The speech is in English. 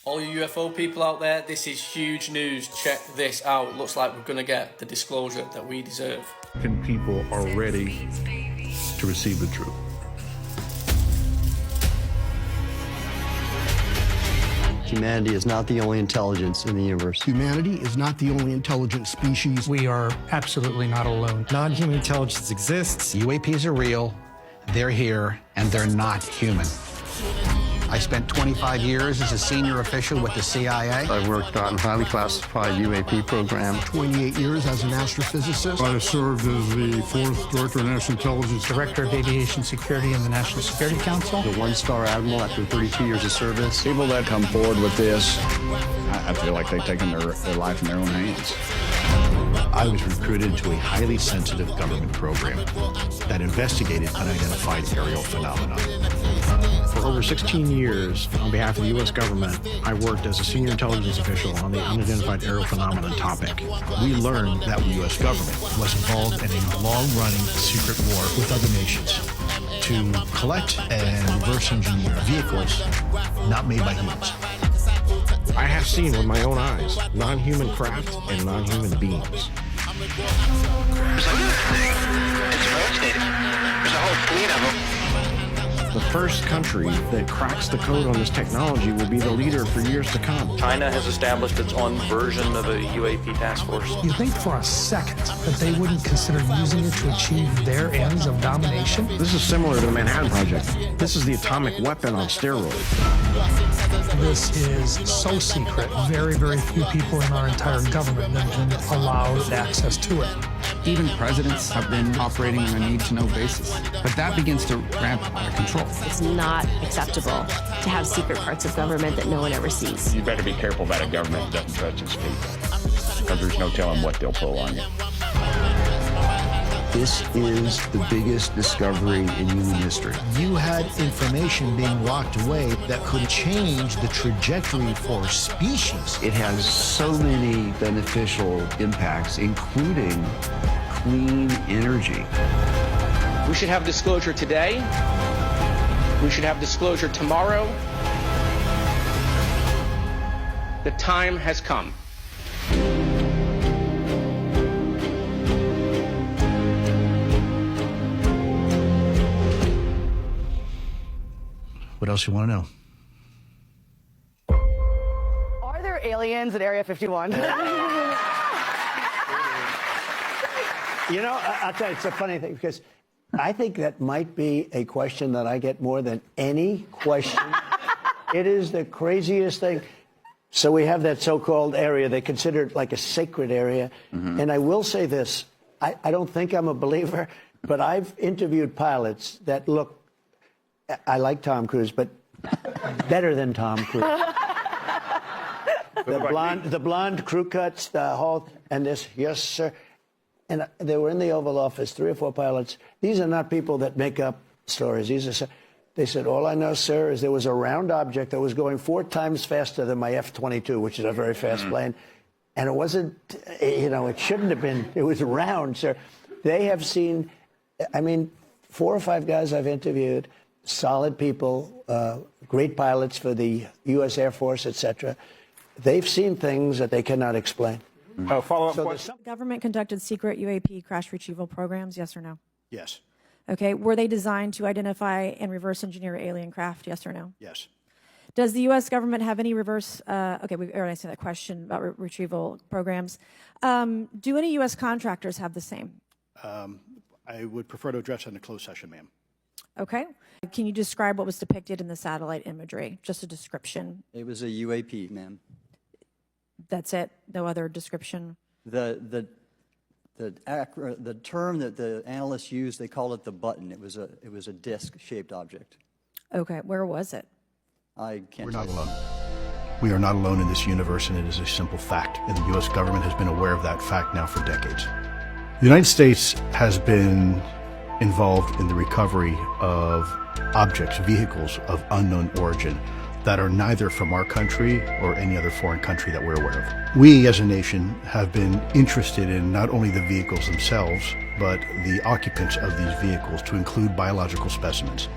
All you UFO people out there, this is huge news. Check this out. It looks like we're going to get the disclosure that we deserve. People are ready to receive the truth. Humanity is not the only intelligence in the universe. Humanity is not the only intelligent species. We are absolutely not alone. Non-human intelligence exists. UAPs are real, they're here, and they're not human. I spent 25 years as a senior official with the CIA. I've worked on highly classified UAP program. 28 years as an astrophysicist. I served as the 4th Director of National Intelligence. Director of Aviation Security in the National Security Council. The one-star admiral after 32 years of service. People that come forward with this, I feel like they've taken their life in their own hands. I was recruited to a highly sensitive government program that investigated unidentified aerial phenomena. For over 16 years, on behalf of the U.S. government, I worked as a senior intelligence official on the unidentified aerial phenomenon topic. We learned that the U.S. government was involved in a long-running secret war with other nations to collect and reverse engineer vehicles not made by humans. I have seen with my own eyes non-human craft and non-human beings. There's another thing. It's rotating. There's a whole fleet of them. The first country that cracks the code on this technology will be the leader for years to come. China has established its own version of a UAP task force. You think for a second that they wouldn't consider using it to achieve their ends of domination? This is similar to the Manhattan Project. This is the atomic weapon on steroids. This is so secret, very, very few people in our entire government have been allowed access to it. Even presidents have been operating on a need-to-know basis. But that begins to ramp out of control. It's not acceptable to have secret parts of government that no one ever sees. You better be careful that a government doesn't touch its people, because there's no telling what they'll pull on you. This is the biggest discovery in human history. You had information being locked away that could change the trajectory for species. It has so many beneficial impacts, including clean energy. We should have disclosure today. We should have disclosure tomorrow. The time has come. What else you want to know? Are there aliens at Area 51? You know, I'll tell you, it's a funny thing, because I think that might be a question that I get more than any question. It is the craziest thing. So we have that so-called area. They consider it like a sacred area. Mm-hmm. And I will say this. I don't think I'm a believer, but I've interviewed pilots that look, I like Tom Cruise, but better than Tom Cruise. The blonde crew cuts, the whole, and this, yes, sir. And they were in the Oval Office, 3 or 4 pilots. These are not people that make up stories. These are, they said, all I know, sir, is there was a round object that was going 4 times faster than my F-22, which is a very fast plane. And it wasn't, you know, it shouldn't have been. It was round, sir. They have seen, I mean, 4 or 5 guys I've interviewed, solid people, great pilots for the U.S. Air Force, etc. They've seen things that they cannot explain. Follow-up question. The government conducted secret UAP crash retrieval programs, yes or no? Yes. Okay. Were they designed to identify and reverse engineer alien craft, yes or no? Yes. Does the U.S. government have any reverse, okay, we've already answered that question about retrieval programs. Do any U.S. contractors have the same? I would prefer to address that in a closed session, ma'am. Okay. Can you describe what was depicted in the satellite imagery? Just a description. It was a UAP, ma'am. That's it? No other description? The term that the analysts used, they called it the button. It was a disc-shaped object. Okay. Where was it? I can't. We're not alone. We are not alone in this universe, and it is a simple fact. And the U.S. government has been aware of that fact now for decades. The United States has been involved in the recovery of objects, vehicles of unknown origin that are neither from our country or any other foreign country that we're aware of. We as a nation have been interested in not only the vehicles themselves, but the occupants of these vehicles, to include biological specimens.